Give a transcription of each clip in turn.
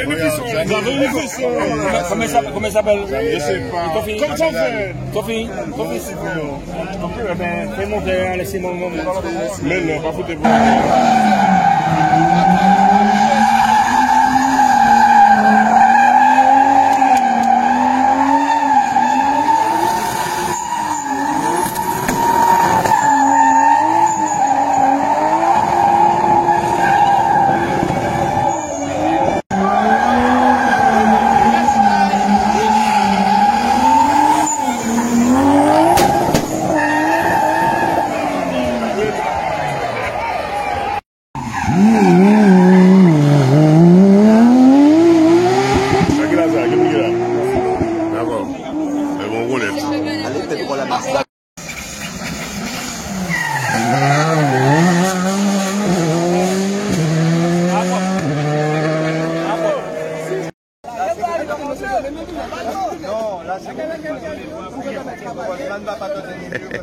Vous avez une question. Comment ça s'appelle? Je sais pas. Comment ça fait? Tofi, c'est bon. Ok, ben, fais monter, laissez-moi. Mais non, pas foutez-vous.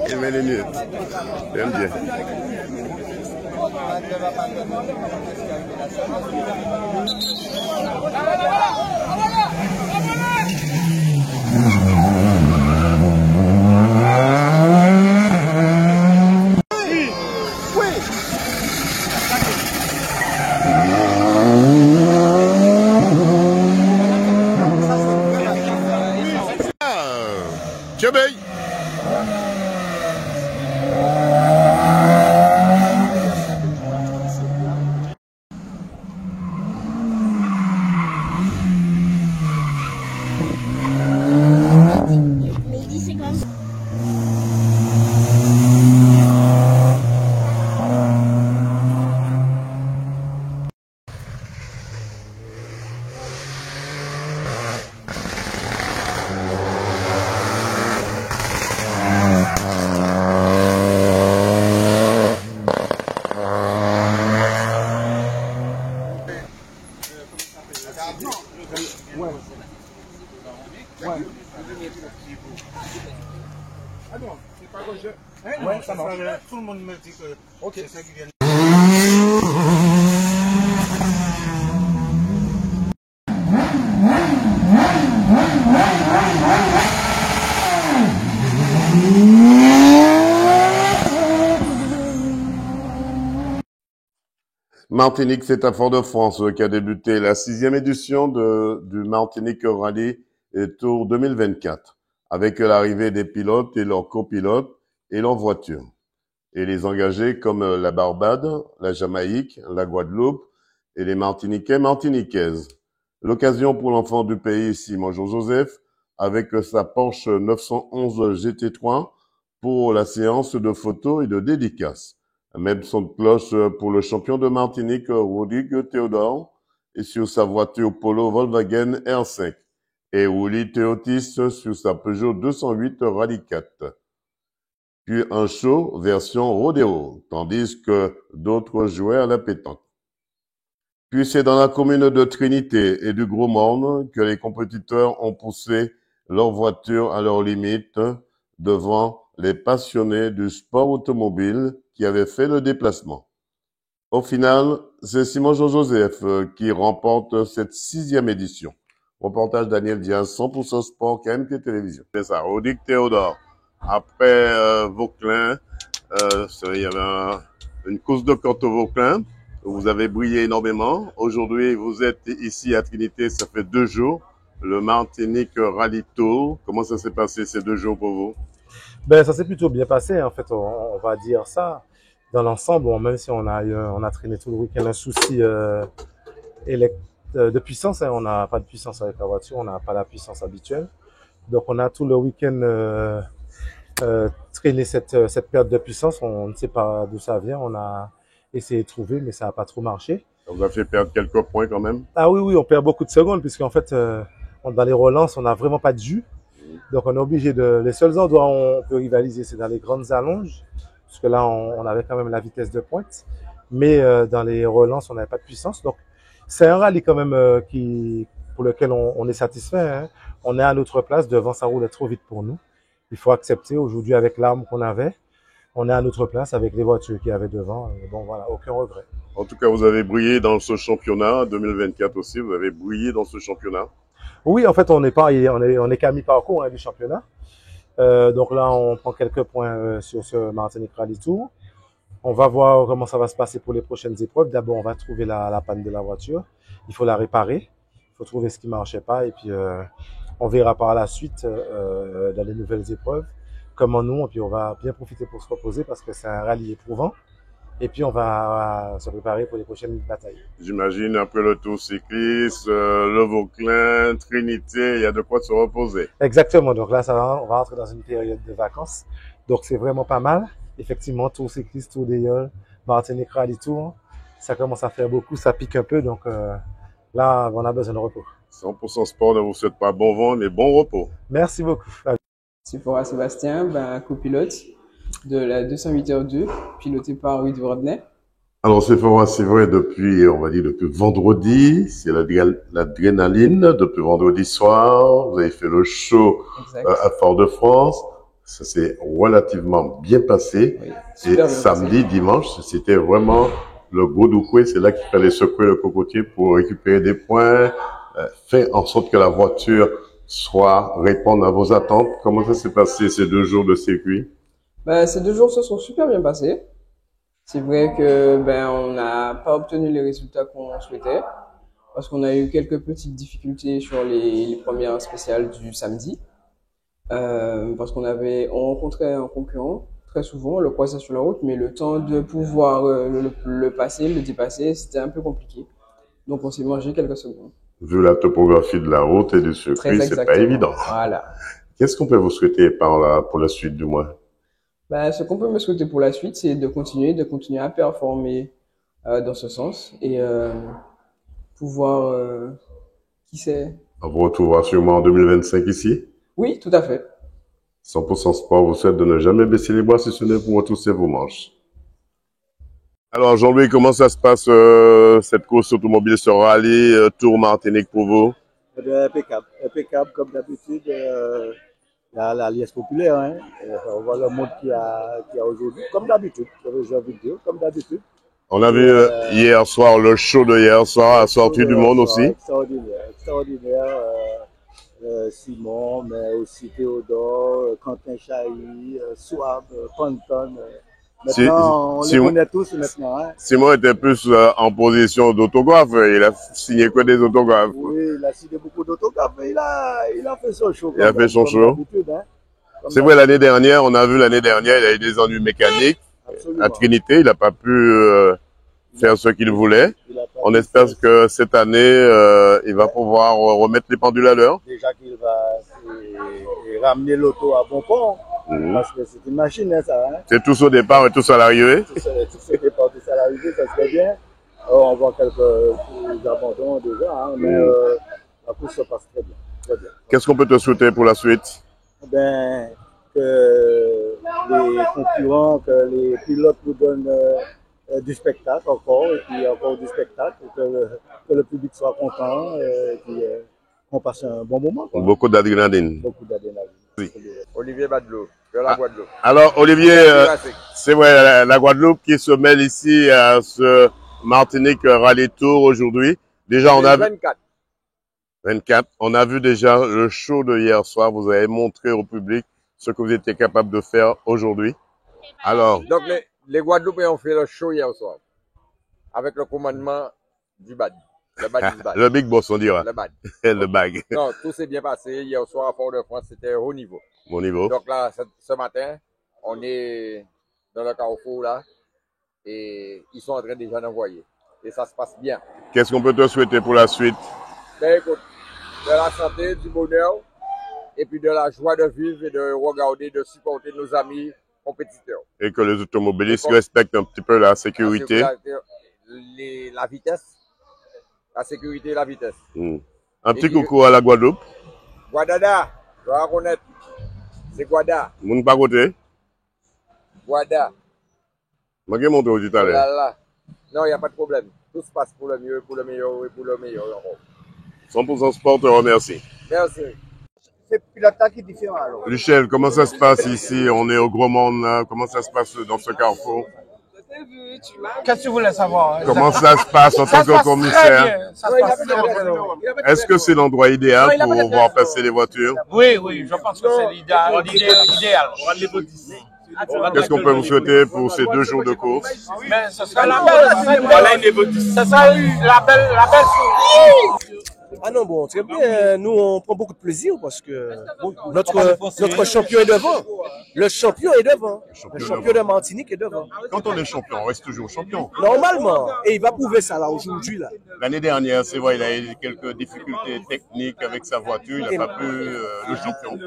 Il met les minutes. J'aime bien. Chebey. Ouais, ça marche. Tout le monde me dit que c'est ça qui vient. Martinique, c'est à Fort-de-France qui a débuté la 6e édition du Martinique Rally Tour 2024, avec l'arrivée des pilotes et leurs copilotes et leurs voitures. Et les engagés comme la Barbade, la Jamaïque, la Guadeloupe et les Martiniquais, Martiniquaises. L'occasion pour l'enfant du pays, Simon Joseph, avec sa Porsche 911 GT3 pour la séance de photos et de dédicaces. Même son de cloche pour le champion de Martinique, Rodrigue Théodore, et sur sa voiture Polo Volkswagen R5. Et Willy Théotis sur sa Peugeot 208 Rallye 4. Puis un show version rodéo, tandis que d'autres jouaient à la pétanque. Puis c'est dans la commune de Trinité et du Gros Morne que les compétiteurs ont poussé leur voiture à leurs limites devant les passionnés du sport automobile qui avaient fait le déplacement. Au final, c'est Simon Joseph qui remporte cette 6e édition. Reportage Daniel Diaz, 100% Sport, KMT Télévision. C'est ça, Rodrigue Théodore. Après Vauclin, il y avait une course de côte au Vauclin. Vous avez brillé énormément. Aujourd'hui, vous êtes ici à Trinité, ça fait 2 jours. Le Martinique Rally Tour. Comment ça s'est passé ces 2 jours pour vous? Ben, ça s'est plutôt bien passé, en fait, on va dire ça. Dans l'ensemble, bon, même si on a traîné tout le week-end un souci de puissance, hein, on n'a pas de puissance avec la voiture, on n'a pas la puissance habituelle. Donc, on a tout le week-end traîné cette perte de puissance. On ne sait pas d'où ça vient. On a essayé de trouver, mais ça n'a pas trop marché. Ça vous a fait perdre quelques points quand même? Ah oui, on perd beaucoup de secondes, puisqu'en fait, dans les relances, on n'a vraiment pas de jus. Donc, on est obligé les seuls endroits où on peut rivaliser, c'est dans les grandes allonges, parce que là, on avait quand même la vitesse de pointe. Mais dans les relances, on n'avait pas de puissance. Donc, c'est un rallye quand même pour lequel on est satisfait. Hein. On est à notre place, devant, ça roulait trop vite pour nous. Il faut accepter, aujourd'hui, avec l'arme qu'on avait, on est à notre place avec les voitures qu'il y avait devant. Bon, voilà, aucun regret. En tout cas, vous avez brillé dans ce championnat 2024 aussi. Vous avez brillé dans ce championnat. Oui, en fait, on est qu'à mi-parcours du championnat. Donc là, on prend quelques points sur ce Martinique Rally Tour. On va voir comment ça va se passer pour les prochaines épreuves. D'abord, on va trouver la panne de la voiture. Il faut la réparer. Il faut trouver ce qui marchait pas. Et puis, on verra par la suite dans les nouvelles épreuves comment nous. Et puis, on va bien profiter pour se reposer parce que c'est un rallye éprouvant. Et puis, on va se préparer pour les prochaines batailles. J'imagine, après le tour cycliste, le Vauclin, Trinité, il y a de quoi se reposer. Exactement. Donc là, on va entrer dans une période de vacances. Donc, c'est vraiment pas mal. Effectivement, tour cycliste, tour d'Aïol, Martinique Rally Tour, ça commence à faire beaucoup, ça pique un peu. Donc là, on a besoin de repos. 100% Sport ne vous souhaite pas bon vent, mais bon repos. Merci beaucoup. Sephora Sébastien, copilote de la 208h2, pilotée par Louis Rodney. Alors Sephora, c'est vrai, depuis vendredi, c'est l'adrénaline. Depuis vendredi soir, vous avez fait le show à Fort-de-France. Ça s'est relativement bien passé. Oui, et samedi, dimanche, c'était vraiment le gros doucoué. C'est là qu'il fallait secouer le cocotier pour récupérer des points, faire en sorte que la voiture réponde à vos attentes. Comment ça s'est passé ces 2 jours de circuit? Ces 2 jours se sont super bien passés. C'est vrai que on n'a pas obtenu les résultats qu'on souhaitait parce qu'on a eu quelques petites difficultés sur les premières spéciales du samedi. Parce qu'on rencontrait un concurrent très souvent, on le croisait sur la route, mais le temps de pouvoir le passer, le dépasser, c'était un peu compliqué. Donc on s'est mangé quelques secondes. Vu la topographie de la route et du circuit, c'est pas évident. Voilà. Qu'est-ce qu'on peut vous souhaiter pour la suite du mois? Ce qu'on peut me souhaiter pour la suite, c'est de continuer à performer dans ce sens et pouvoir, qui sait. On vous retrouvera sûrement en 2025 ici? Oui, tout à fait. 100% Sport vous souhaite de ne jamais baisser les bras si ce n'est pour retrousser vos manches. Alors Jean-Louis, comment ça se passe cette course automobile sur rallye Tour Martinique pour vous? Impeccable comme d'habitude. La liesse populaire, hein. On voit le monde qu'il y a aujourd'hui, comme d'habitude, j'ai envie de dire, comme d'habitude. On a vu hier soir le show de hier soir, la sortie du monde aussi. Extraordinaire. Simon, mais aussi Théodore, Quentin Chahi, Souab, Panton. Maintenant, on les connaît tous maintenant. Hein. Simon était plus en position d'autographe. Il a signé que des autographes. Oui, il a signé beaucoup d'autographes, mais il a fait son show. Il a fait son show. Hein. C'est vrai, l'année dernière, il a eu des ennuis mécaniques. Absolument. À Trinité, il n'a pas pu faire ce qu'il voulait. On espère que cette année, il va pouvoir remettre les pendules à l'heure. Déjà qu'il va ramener l'auto à bon port. Parce que c'est une machine, hein, ça. Hein? C'est tous au départ et tous à l'arrivée. Tous au départ, tous à l'arrivée, ça serait bien. On voit quelques abandons déjà, hein, mais la course se passe très bien. Très bien. Qu'est-ce qu'on peut te souhaiter pour la suite? Que les concurrents, que les pilotes nous donnent du spectacle encore, et puis encore du spectacle, que le public soit content, et puis qu'on passe un bon moment. Quoi. Beaucoup d'adrénaline. Beaucoup d'adrénaline. Oui. Olivier Badlot, de la Guadeloupe. Alors, Olivier, c'est vrai, la Guadeloupe qui se mêle ici à ce Martinique Rally Tour aujourd'hui. Déjà, on a vu 24. On a vu déjà le show de hier soir. Vous avez montré au public ce que vous étiez capable de faire aujourd'hui. Alors. Donc, les Guadeloupéens ont fait le show hier soir. Avec le commandement du BAD. Le BAD du BAD. Le Big Boss, on dira. Le BAD. Le bag. Non, tout s'est bien passé. Hier soir à Fort-de-France, c'était haut niveau. Bon niveau. Donc là, ce matin, on est dans le carrefour là. Et ils sont en train déjà d'envoyer. Et ça se passe bien. Qu'est-ce qu'on peut te souhaiter pour la suite? Écoute, de la santé, du bonheur, et puis de la joie de vivre et de regarder, de supporter nos amis compétiteurs. Et que les automobilistes respectent un petit peu la sécurité. La vitesse. La sécurité et la vitesse. Un petit coucou à la Guadeloupe. Guadada, je dois reconnaître. C'est Guada. Moun pas côté. Guada. Je vais monter tout à l'heure. Non, il n'y a pas de problème. Tout se passe pour le mieux, pour le meilleur et pour le meilleur. 100% Sport te remercie. Merci. C'est le pilotage qui est différent alors. Michel, comment ça se passe ici? On est au Gros Monde là. Comment ça se passe dans ce carrefour? Qu'est-ce que tu voulais savoir? Comment ça se passe en tant que commissaire? Ça se passe très bien. Est-ce que c'est l'endroit idéal pour voir passer les voitures? Oui, je pense que c'est l'idéal. Qu'est-ce qu'on peut vous souhaiter pour ces 2 jours de course? Mais ce sera la belle chose. Ah non, bon, très bien. Nous, on prend beaucoup de plaisir parce que notre champion est devant. Le champion est devant. Le champion de Martinique est devant. Quand on est champion, on reste toujours champion. Normalement. Et il va prouver ça là aujourd'hui. L'année dernière, c'est vrai, il a eu quelques difficultés techniques avec sa voiture. Il n'a pas pu le champion.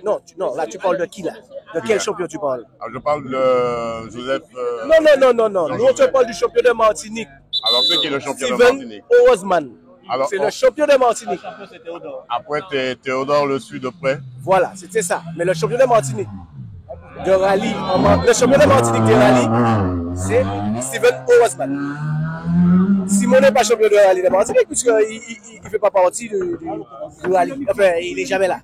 Non, là, tu parles de qui là? De quel champion tu parles? Alors, je parle de Joseph. Non. Nous, on te parle du champion de Martinique. Alors, c'est qui est le champion de Martinique? Osman. C'est le champion de Martinique. Après, Théodore le suit de près. Voilà, c'était ça. Mais le champion de Martinique de rallye, le champion de Martinique de rallye, c'est Steven Osman. Simon n'est pas champion de rallye de Martinique puisqu'il ne fait pas partie du rallye. Enfin, il n'est jamais là.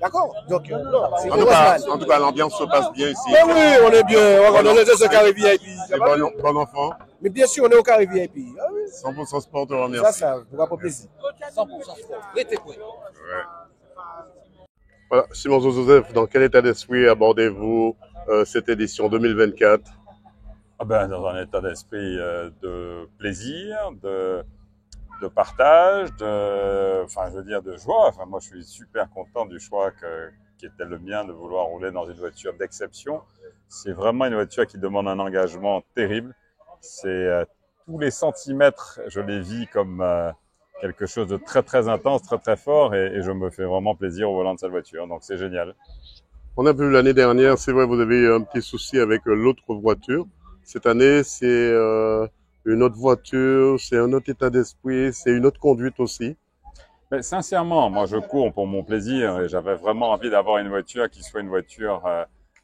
D'accord. Donc, en tout cas, l'ambiance se passe bien ici. Mais oui, on est bien. On est au carré VIP. C'est bon enfant. Mais bien sûr, on est au carré VIP. 100% sport, te remercie. Ça vous pas plaisir. 100% sport. Voilà, Simon Joseph, dans quel état d'esprit abordez-vous cette édition 2024? Dans un état d'esprit de plaisir, de partage, de joie. Enfin, moi, je suis super content du choix qui était le mien de vouloir rouler dans une voiture d'exception. C'est vraiment une voiture qui demande un engagement terrible. C'est tous les centimètres, je les vis comme quelque chose de très très intense, très très fort, et je me fais vraiment plaisir au volant de cette voiture. Donc c'est génial. On a vu l'année dernière, c'est vrai, vous avez eu un petit souci avec l'autre voiture. Cette année, c'est une autre voiture, c'est un autre état d'esprit, c'est une autre conduite aussi. Mais sincèrement, moi je cours pour mon plaisir et j'avais vraiment envie d'avoir une voiture qui soit une voiture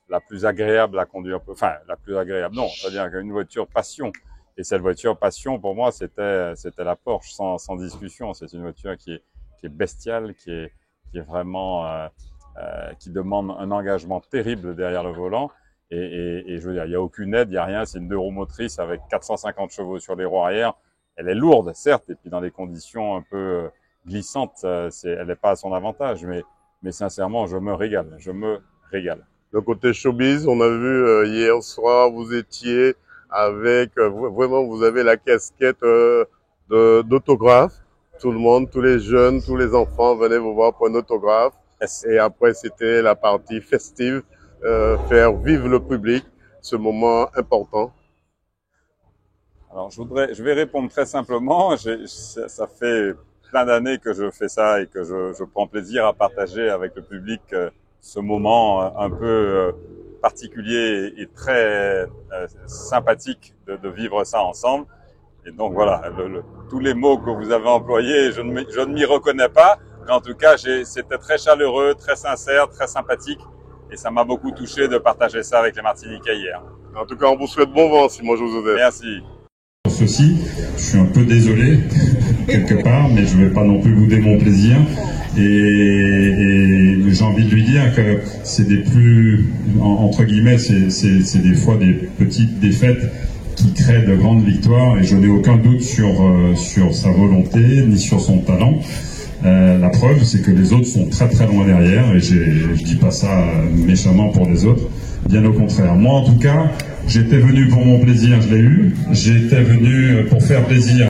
la plus agréable à conduire. Enfin, la plus agréable, non, c'est-à-dire une voiture passion. Et cette voiture passion, pour moi, c'était la Porsche sans discussion. C'est une voiture qui est bestiale, qui est vraiment qui demande un engagement terrible derrière le volant. Et je veux dire, il n'y a aucune aide, il n'y a rien. C'est une 2 roues motrices avec 450 chevaux sur les roues arrière. Elle est lourde, certes, et puis dans des conditions un peu glissantes, elle n'est pas à son avantage. Mais sincèrement, je me régale. Le côté showbiz, on a vu hier soir, vous étiez avec, vraiment, vous avez la casquette d'autographe. Tout le monde, tous les jeunes, tous les enfants venaient vous voir pour un autographe. Et après, c'était la partie festive, faire vivre le public, ce moment important. Alors, je vais répondre très simplement. Ça fait plein d'années que je fais ça et que je prends plaisir à partager avec le public ce moment un peu particulier et très sympathique de vivre ça ensemble. Et donc voilà, tous les mots que vous avez employés, je ne m'y reconnais pas, mais en tout cas, c'était très chaleureux, très sincère, très sympathique, et ça m'a beaucoup touché de partager ça avec les Martiniquais hier. En tout cas, on vous souhaite bon vent, Simon Joseph. Merci. Ceci, je suis un peu désolé quelque part, mais je ne vais pas non plus bouder mon plaisir. Et j'ai envie de lui dire que c'est entre guillemets, c'est des fois des petites défaites qui créent de grandes victoires, et je n'ai aucun doute sur sa volonté ni sur son talent. La preuve, c'est que les autres sont très très loin derrière, et je dis pas ça méchamment pour les autres, bien au contraire. Moi en tout cas, j'étais venu pour mon plaisir, je l'ai eu, j'étais venu pour faire plaisir